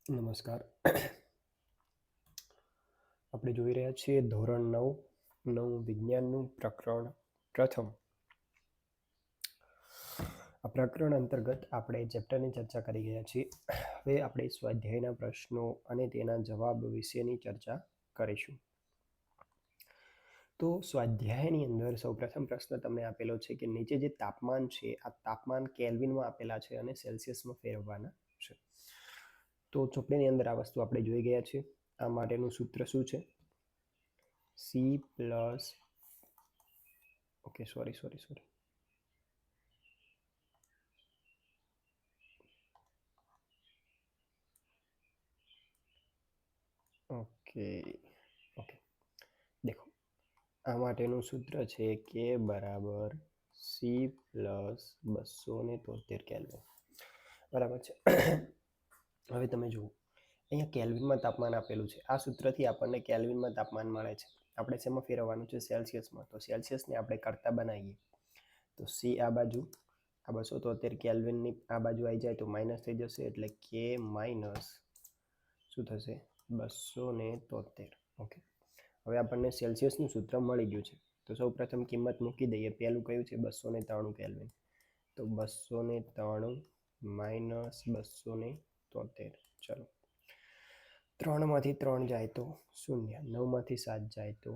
નમસ્કાર. આપણે જોઈ રહ્યા છીએ ધોરણ 9 વિજ્ઞાનનું પ્રકરણ પ્રથમ. આ પ્રકરણ અંતર્ગત આપણે ચેપ્ટરની ચર્ચા કરી ગયા છીએ. હવે આપણે સ્વાધ્યાયના પ્રશ્નો અને તેના જવાબ વિશેની ચર્ચા કરીશું. તો સ્વાધ્યાયની અંદર સૌપ્રથમ પ્રશ્ન તમને આપેલો છે કે નીચે જે તાપમાન છે આ તાપમાન કેલ્વિનમાં આપેલા છે અને સેલ્સિયસમાં ફેરવવાના છે. તો ચોપડીની અંદર આ વસ્તુ આપણે જોઈ ગયા છીએ. આ માટેનું સૂત્ર શું છે? C plus okay sorry okay okay દેખો, આ માટેનું સૂત્ર છે કે બરાબર સી પ્લસ 273 કેલ્વિન. બરાબર છે. હવે તમે જુઓ, અહીંયા કેલ્વિનમાં તાપમાન આપેલું છે. આ સૂત્રથી આપણને કેલ્વિનમાં તાપમાન મળે છે. આપણે શેમાં ફેરવવાનું છે? સેલ્સિયસમાં. તો સેલ્સિયસને આપણે કરતા બનાવીએ તો સી આ બાજુ, આ 273 કેલ્વિનની આ બાજુ આવી જાય તો માઇનસ થઈ જશે, એટલે કે માઇનસ શું થશે? 273. ઓકે, હવે આપણને સેલ્સિયસનું સૂત્ર મળી ગયું છે. તો સૌ પ્રથમ કિંમત મૂકી દઈએ. પહેલું કયું છે? 293 કેલ્વિન. તો 293 માઇનસ 273. ચલો, 3માંથી 3 જાય તો 0, 9માંથી 7 જાય તો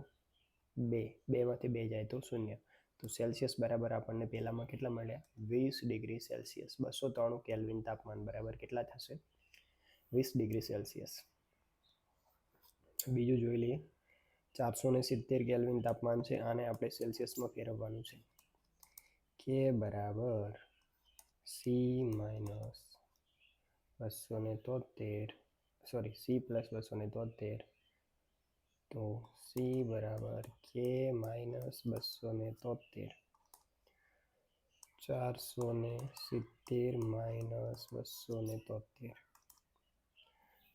2, 2માંથી 2 જાય તો 0. તો સેલ્સિયસ બરાબર આપણને પહેલામાં કેટલા મળ્યા? 20 ડિગ્રી સેલ્સિયસ. 293 કેલ્વિન તાપમાન બરાબર કેટલા થશે? 20 ડિગ્રી સેલ્સિયસ. બીજું જોઈ લઈએ. 470 કેલ્વિન તાપમાન છે. આને આપણે સેલ્સિયસમાં ફેરવવાનું છે. કે બરાબર C minus 273, sorry C plus 273. તો સી બરાબર કે માઇનસ 273. 470 માઇનસ 273.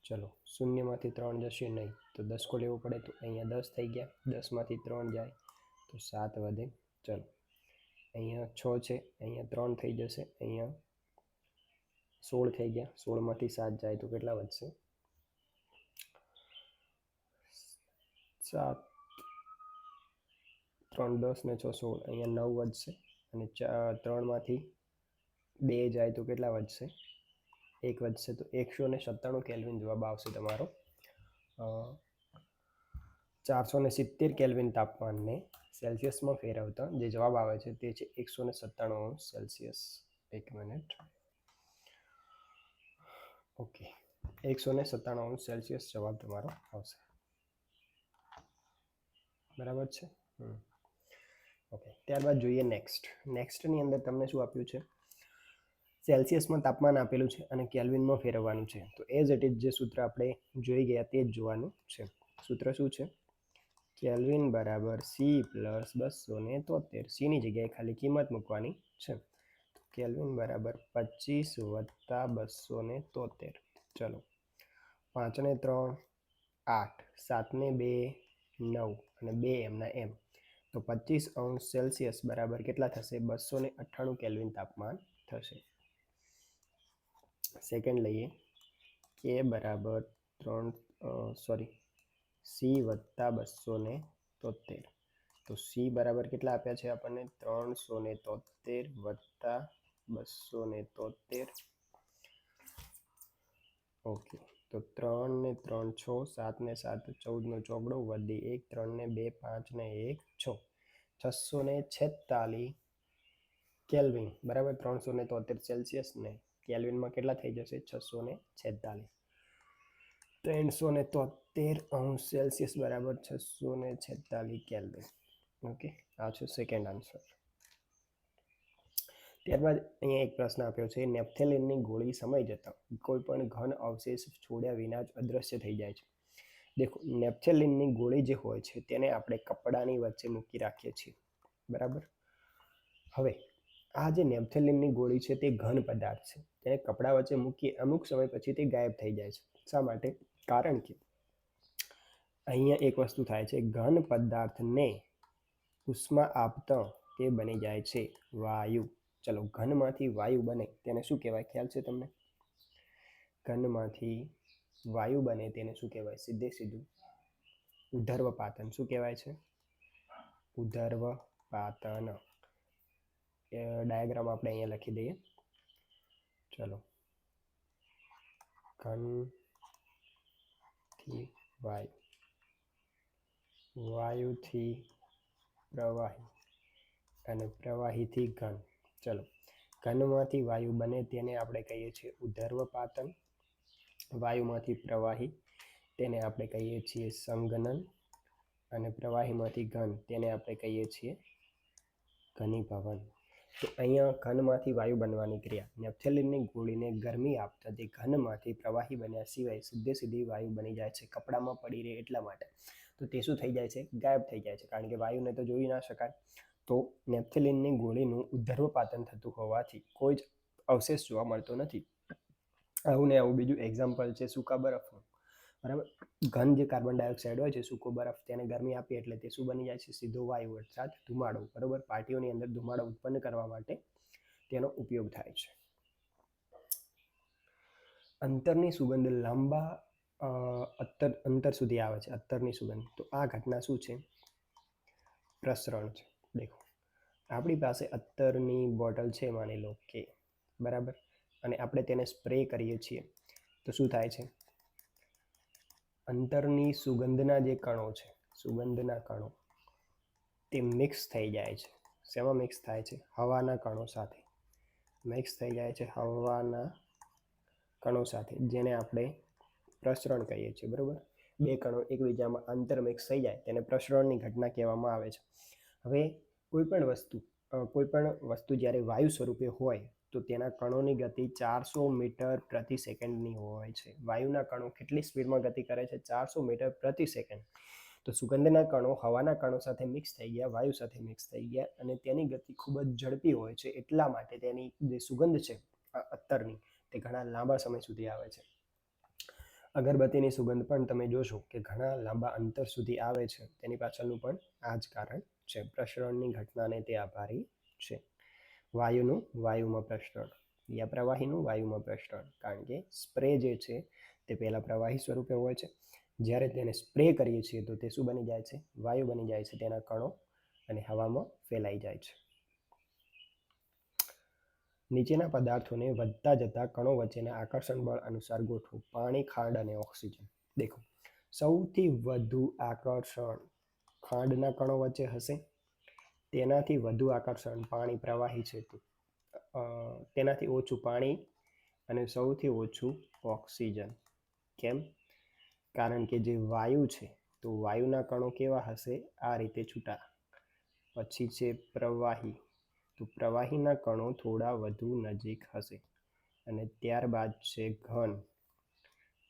ચલો, 0માંથી 3 જશે નહીં તો 10 કો લેવો પડે, તો અહીંયા 10 થઈ ગયા. 10માંથી 3 જાય તો 7 વધે. ચલો, અહીંયા 6 છે, અહીંયા 3 થઈ જશે, અહીંયા 16 થઈ ગયા. 16માંથી 7 જાય તો કેટલા વધશે? 7, 3, 10 ને 6, 16. અહીંયા 9 વધશે. અને 3માંથી 2 જાય તો કેટલા વધશે? 1 વધશે. તો 197 કેલ્વિન જવાબ આવશે તમારો. 470 કેલ્વિન તાપમાનને સેલ્સિયસમાં ફેરવતા જે જવાબ આવે છે તે છે 197 સેલ્સિયસ. 1 મિનિટ. ઓકે, 197 સેલ્સિયસ જવાબ તમારો આવશે. બરાબર છે. ઓકે, ત્યારબાદ જોઈએ નેક્સ્ટની અંદર તમને શું આપ્યું છે? સેલ્સિયસમાં તાપમાન આપેલું છે અને કેલ્વિનમાં ફેરવવાનું છે. તો એઝ ઇટ ઇઝ જે સૂત્ર આપણે જોઈ ગયા તે જ જોવાનું છે. સૂત્ર શું છે? કેલ્વિન બરાબર સી પ્લસ 273. સીની જગ્યાએ ખાલી કિંમત મૂકવાની છે. કેલ્વિન બરાબર 25 વત્તા 273. ચલો, 5 ને 3 8, 7 ને 2 9 અને 2 એમના એમ. તો 25 સેલ્સિયસ બરાબર કેટલા થશે? 298 કેલ્વિન તાપમાન થશે. સેકન્ડ લઈએ. કે બરાબર સી વત્તા 273. તો સી બરાબર કેટલા આપ્યા છે આપણને? 373 વત્તા 273. ઓકે, તો 3 ને 3 6, 7 ને 7 14 નો ચોગડો, વધી 1, 3 ને 2 5 ને 1 6. 646 કેલ્વિન બરાબર 373 સેલ્સિયસ ને કેલ્વિનમાં કેટલા થઈ જશે? 646. 373 સેલ્સિયસ બરાબર 646 કેલ્વિન. ઓકે, આ છે સેકન્ડ આન્સર. ત્યારબાદ અહીંયા એક પ્રશ્ન આપ્યો છે. નેપ્થેલિનની ગોળી સમય જતાં કોઈ પણ ઘન અવશેષ છોડ્યા વિના જ અદૃશ્ય થઈ જાય છે. દેખો, નેપ્થેલિનની ગોળી જે હોય છે તેને આપણે કપડાની વચ્ચે મૂકી રાખીએ છીએ. બરાબર. હવે આ જે નેપ્થેલિનની ગોળી છે તે ઘન પદાર્થ છે. તેને કપડા વચ્ચે મૂકીએ, અમુક સમય પછી તે ગાયબ થઈ જાય છે. શા માટે? કારણ કે અહીંયા એક વસ્તુ થાય છે. ઘન પદાર્થને ઉષ્મા આપતા તે બની જાય છે વાયુ. ચલો, ઘનમાંથી વાયુ બને તેને શું કહેવાય? ખ્યાલ છે તમને? ઘનમાંથી વાયુ બને તેને શું કહેવાય? સીધે સીધું ઉધર્વપાતન. શું કહેવાય છે? ઉધર્વપાતન. ડાયાગ્રામ આપણે અહીંયા લખી દઈએ. ચલો, ઘનથી વાયુ, વાયુથી પ્રવાહી અને પ્રવાહીથી ઘન. ચલો, ઘનમાંથી વાયુ બને તેને આપણે કહીએ છીએ ઉધર્વપાતન. વાયુમાંથી પ્રવાહી તેને આપણે કહીએ છીએ સંઘનન. અને પ્રવાહીમાંથી ઘન તેને આપણે કહીએ છીએ ઘનીભવન. તો અહીંયા ઘનમાંથી વાયુ બનવાની ક્રિયા, નેપ્થેલિનની ગોળીને ગરમી આપતા તે ઘનમાંથી પ્રવાહી બન્યા સિવાય સીધે સીધી વાયુ બની જાય છે, કપડામાં પડી રહે એટલા માટે. તો તે શું થઈ જાય છે? ગાયબ થઈ જાય છે, કારણ કે વાયુને તો જોઈ ના શકાય. તો નેપ્થેલિનની ગોળીનું ઉધર્વપાતન થતું હોવાથી કોઈ જ અવશેષ જોવા મળતો નથી. આવું ને આવું બીજું એક્ઝામ્પલ છે સૂકા બરફનું. બરાબર, ઘન જે કાર્બન ડાયોક્સાઇડ હોય છે, સૂકો બરફ, તેને ગરમી આપીએ એટલે તે શું બની જાય છે? સીધો વાયુ અર્થાત ધુમાડો. બરાબર, પાર્ટીઓની અંદર ધુમાડો ઉત્પન્ન કરવા માટે તેનો ઉપયોગ થાય છે. અંતરની સુગંધ લાંબા અંતર સુધી આવે છે, અત્તરની સુગંધ. તો આ ઘટના શું છે? પ્રસરણ છે. દેખો, આપણી પાસે અત્તરની બોટલ છે, માની લો કે, બરાબર, અને આપણે તેને સ્પ્રે કરીએ છીએ તો શું થાય છે? અંતરની સુગંધના જે કણો છે, સુગંધના કણો, તે મિક્સ થઈ જાય છે. શેમાં મિક્સ થાય છે? હવાના કણો સાથે મિક્સ થઈ જાય છે, હવાના કણો સાથે, જેને આપણે પ્રસરણ કહીએ છીએ. બરાબર, બે કણો એકબીજામાં આંતર મિક્સ થઈ જાય તેને પ્રસરણની ઘટના કહેવામાં આવે છે. હવે કોઈ પણ વસ્તુ જ્યારે વાયુ સ્વરૂપે હોય તો તેના કણોની ગતિ 400 મીટર પ્રતિ સેકન્ડની હોય છે. વાયુના કણો કેટલી સ્પીડમાં ગતિ કરે છે? 400 મીટર પ્રતિ સેકન્ડ. તો સુગંધના કણો હવાના કણો સાથે મિક્સ થઈ ગયા, વાયુ સાથે મિક્સ થઈ ગયા, અને તેની ગતિ ખૂબ જ ઝડપી હોય છે. એટલા માટે તેની જે સુગંધ છે અત્તરની, તે ઘણા લાંબા સમય સુધી આવે છે. અગરબત્તીની સુગંધ પણ તમે જોશો કે ઘણા લાંબા અંતર સુધી આવે છે. તેની પાછળનું પણ આ જ કારણ છે, પ્રસરણની ઘટનાને તે આભારી છે. વાયુનું વાયુમાં પ્રસરણ યા પ્રવાહીનું વાયુમાં પ્રસરણ, કારણ કે સ્પ્રે જે છે તે પહેલાં પ્રવાહી સ્વરૂપે હોય છે. જ્યારે તેને સ્પ્રે કરીએ છીએ તો તે શું બની જાય છે? વાયુ બની જાય છે. તેના કણો અને હવામાં ફેલાઈ જાય છે. નીચેના પદાર્થોને વધતા જતા કણો વચ્ચેના આકર્ષણ બળ અનુસાર ગોઠવો. પાણી, ખાંડ અને ઓક્સિજન. દેખો, સૌથી વધુ આકર્ષણ ખાંડના કણો વચ્ચે હશે, તેનાથી વધુ આકર્ષણ પાણી, પ્રવાહી છે તો તેનાથી ઓછું પાણી, અને સૌથી ઓછું ઓક્સિજન. કેમ? કારણ કે જે વાયુ છે તો વાયુના કણો કેવા હશે? આ રીતે છૂટા. પછી છે પ્રવાહી, તો પ્રવાહીના કણો થોડા વધુ નજીક હશે. અને ત્યારબાદ છે ઘન,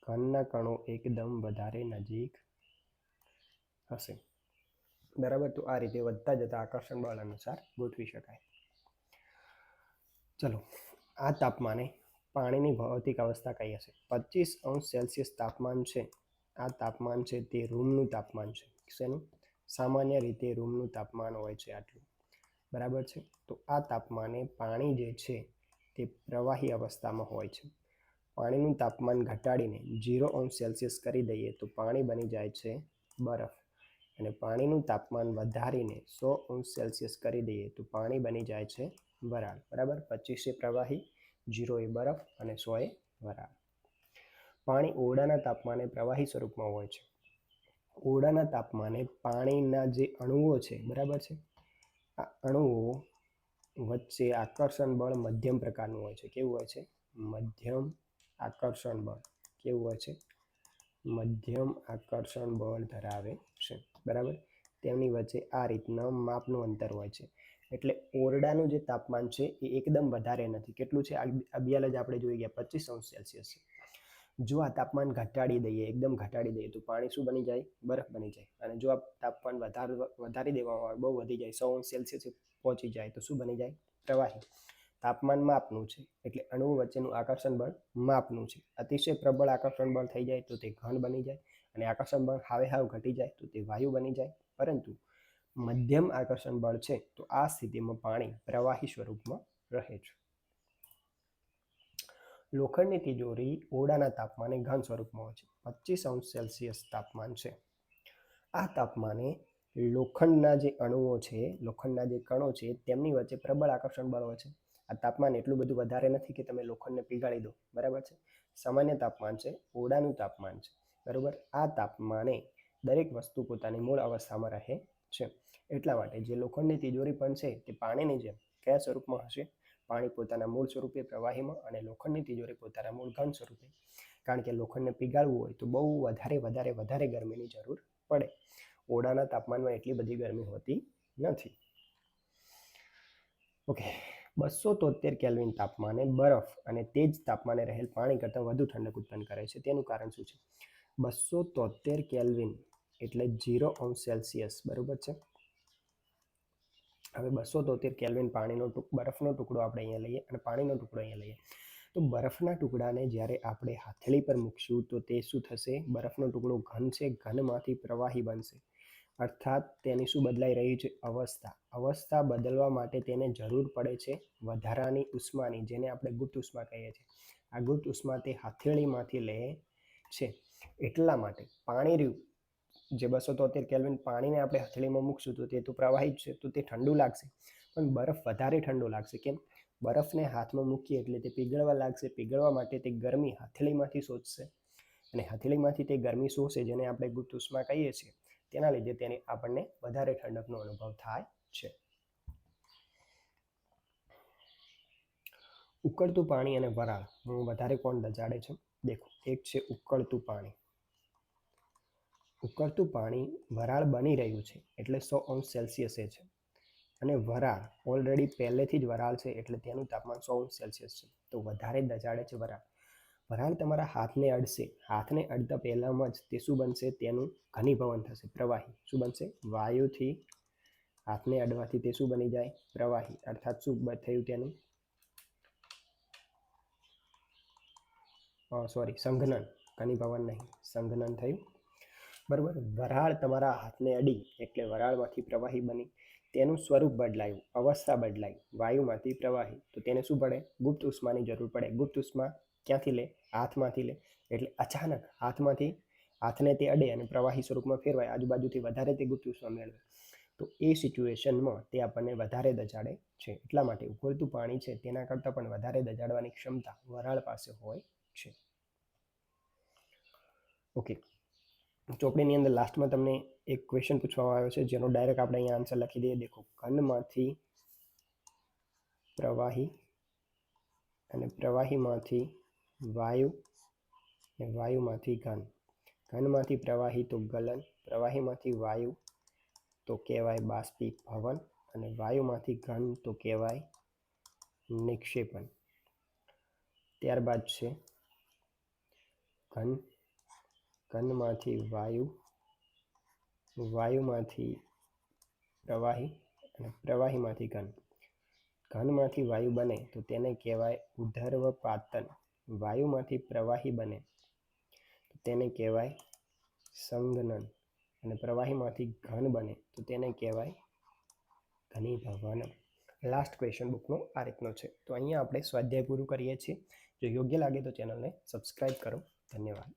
ઘનના કણો એકદમ વધારે નજીક હશે. બરાબર, તો આ રીતે વધતા જતા આકર્ષણ બળ અનુસાર ગોઠવી શકાય. ચલો, આ તાપમાને પાણીની ભૌતિક અવસ્થા કઈ હશે? 25°C તાપમાન છે. આ તાપમાન છે તે રૂમનું તાપમાન છે. શેનું? સામાન્ય રીતે રૂમનું તાપમાન હોય છે આટલું. બરાબર છે, તો આ તાપમાને પાણી જે છે તે પ્રવાહી અવસ્થામાં હોય છે. પાણીનું તાપમાન ઘટાડીને 0°C કરી દઈએ તો પાણી બની જાય છે બરફ. અને પાણીનું તાપમાન વધારીને 100°C કરી દઈએ તો પાણી બની જાય છે વરાળ. બરાબર, 25 એ પ્રવાહી, 0 એ બરફ અને 100 એ વરાળ. પાણી ઓરડાના તાપમાને પ્રવાહી સ્વરૂપમાં હોય છે. ઓરડાના તાપમાને પાણીના જે અણુઓ છે, બરાબર છે, આ અણુઓ વચ્ચે આકર્ષણ બળ મધ્યમ પ્રકારનું હોય છે. કેવું હોય છે? મધ્યમ આકર્ષણ બળ. કેવું હોય છે? મધ્યમ આકર્ષણ બળ ધરાવે છે. બરાબર, તેમની વચ્ચે આ રીતના માપનું અંતર હોય છે. એટલે ઓરડાનું જે તાપમાન છે એ એકદમ વધારે નથી. કેટલું છે? અબિયાલ જ આપણે જોઈ ગયા, 25°C છે. જો આ તાપમાન ઘટાડી દઈએ, એકદમ ઘટાડી દઈએ તો પાણી શું બની જાય? બરફ બની જાય. અને જો આ તાપમાન વધારી દેવામાં આવે, બહુ વધી જાય, 100°C પહોંચી જાય તો શું બની જાય? પ્રવાહી. તાપમાન માપનું છે એટલે અણુઓ વચ્ચેનું આકર્ષણ બળ માપનું છે. અતિશય પ્રબળ આકર્ષણ બળ થઈ જાય તો તે ઘન બની જાય, અને આકર્ષણ બળ હાવે હાવ ઘટી જાય તો તે વાયુ બની જાય. પરંતુ મધ્યમ આકર્ષણ બળ છે તો આ સ્થિતિમાં પાણી પ્રવાહી સ્વરૂપમાં રહે છે. લોખંડની તિજોરી ઓરડાના તાપમાને ઘન સ્વરૂપમાં હોય છે. 25°C તાપમાન છે. આ તાપમાને લોખંડના જે અણુઓ છે, લોખંડના જે કણો છે, તેમની વચ્ચે પ્રબળ આકર્ષણ બળ હોય છે. આ તાપમાન એટલું બધું વધારે નથી કે તમે લોખંડને પીગાળી દો, બરાબર છે. સામાન્ય તાપમાન છે, ઓરડાનું તાપમાન છે, બરાબર. આ તાપમાને દરેક વસ્તુ પોતાની મૂળ અવસ્થામાં રહે છે. એટલા માટે જે લોખંડની તિજોરી પણ છે તે પાણીની જેમ કયા સ્વરૂપમાં હશે? પાણી પોતાના મૂળ સ્વરૂપે પ્રવાહીમાં અને લોખંડની તિજોરી પોતાના મૂળ ઘન સ્વરૂપે. કારણ કે લોખંડને પીગાળવું હોય તો બહુ વધારે ગરમીની જરૂર પડે. ઓરડાના તાપમાનમાં એટલી બધી ગરમી હોતી નથી. ઓકે, 273 કેલ્વિન તાપમાને બરફ અને તે જ તાપમાને રહેલ પાણી કરતાં વધુ ઠંડક ઉત્પન્ન કરે છે. તેનું કારણ શું છે? 273 કેલ્વિન એટલે 0°C, બરાબર છે. હવે 273 કેલ્વિન બરફનો ટુકડો આપણે અહીંયા લઈએ અને પાણીનો ટુકડો અહીંયા લઈએ. તો બરફના ટુકડાને જ્યારે આપણે હાથેળી પર મૂકશું તો તે શું થશે? બરફનો ટુકડો ઘન છે, ઘનમાંથી પ્રવાહી બનશે. અર્થાત તેની શું બદલાઈ રહી છે? અવસ્થા. અવસ્થા બદલવા માટે તેને જરૂર પડે છે વધારાની ઉષ્માની, જેને આપણે ગુપ્ત ઉષ્મા કહીએ છીએ. આ ગુપ્ત ઉષ્મા તે હાથેળીમાંથી લે છે. એટલા માટે પાણી રહ્યું જે 273 કેલ્વિન પાણીને આપણે હથેળીમાં મૂકશું તો તે તો પ્રવાહી જ છે, તો તે ઠંડુ લાગશે. પણ બરફ વધારે ઠંડુ લાગશે. કેમ? બરફને હાથમાં મૂકીએ એટલે તે પીગળવા લાગશે. પીગળવા માટે તે ગરમી હથેળીમાંથી શોષશે અને હથેળીમાંથી તે ગરમી શોષે, જેને આપણે ગુપ્ત ઉષ્મા કહીએ છીએ. તેના લીધે તેને આપણને વધારે ઠંડકનો અનુભવ થાય છે. ઉકળતું પાણી અને વરાળ વધારે કોણ દજાડે છે? દેખો, એક છે ઉકળતું પાણી. ઉકળતું પાણી વરાળ બની રહ્યું છે એટલે 100°C છે. અને વરાળ ઓલરેડી પહેલેથી જ વરાળ છે એટલે તેનું તાપમાન 100°C છે. તો વધારે દજાડે છે વરાળ. વરાળ તમારા હાથને અડશે. હાથને અડતા પહેલામાં જ તે શું બનશે? તેનું ઘનીભવન થશે, પ્રવાહી. શું બનશે? વાયુથી હાથને અડવાથી તે શું બની જાય? પ્રવાહી. અર્થાત શું થયું? તેનું સંઘનન. ઘનીભવન નહીં, સંઘનન થયું, બરાબર. વરાળ તમારા હાથને અડી એટલે વરાળમાંથી પ્રવાહી બની. તેનું સ્વરૂપ બદલાયું, અવસ્થા બદલાઈ, વાયુમાંથી પ્રવાહી. તો તેને શું પડે? ગુપ્ત ઉષ્માની જરૂર પડે. ગુપ્ત ઉષ્મા ક્યાંથી લે? હાથમાંથી લે. એટલે અચાનક હાથને તે અડે અને પ્રવાહી સ્વરૂપમાં ફેરવાય, આજુબાજુથી વધારે તે ગુપ્ત ઉષ્મા મેળવે. તો એ સિચ્યુએશનમાં તે આપણને વધારે દજાડે છે. એટલા માટે ઉકળતું પાણી છે તેના કરતાં પણ વધારે દજાડવાની ક્ષમતા વરાળ પાસે હોય છે. ઓકે, ચોપડીની અંદર લાસ્ટમાં તમને એક ક્વેશ્ચન પૂછવામાં આવ્યો છે જેનો ડાયરેક્ટ આપણે અહીંયા આન્સર લખી દઈએ. દેખો, ઘનમાંથી પ્રવાહી અને પ્રવાહીમાંથી વાયુ અને વાયુમાંથી ઘન. ઘનમાંથી પ્રવાહી તો ગલન, પ્રવાહીમાંથી વાયુ તો કહેવાય બાષ્પીભવન અને વાયુમાંથી ઘન તો કહેવાય નિક્ષેપણ. ત્યારબાદ છે ઘનમાંથી વાયુ, વાયુમાંથી પ્રવાહી અને પ્રવાહીમાંથી ઘન. ઘનમાંથી વાયુ બને તો તેને કહેવાય ઉધર્વપાતન. વાયુમાંથી પ્રવાહી બને તો તેને કહેવાય સંઘનન અને પ્રવાહીમાંથી ઘન બને તો તેને કહેવાય ઘનીભવન. લાસ્ટ ક્વેશ્ચન બુકનો આ રીતનો છે. તો અહીંયા આપણે સ્વાધ્યાય પૂરું કરીએ છીએ. જો યોગ્ય લાગે તો ચેનલને સબસ્ક્રાઈબ કરો. ધન્યવાદ.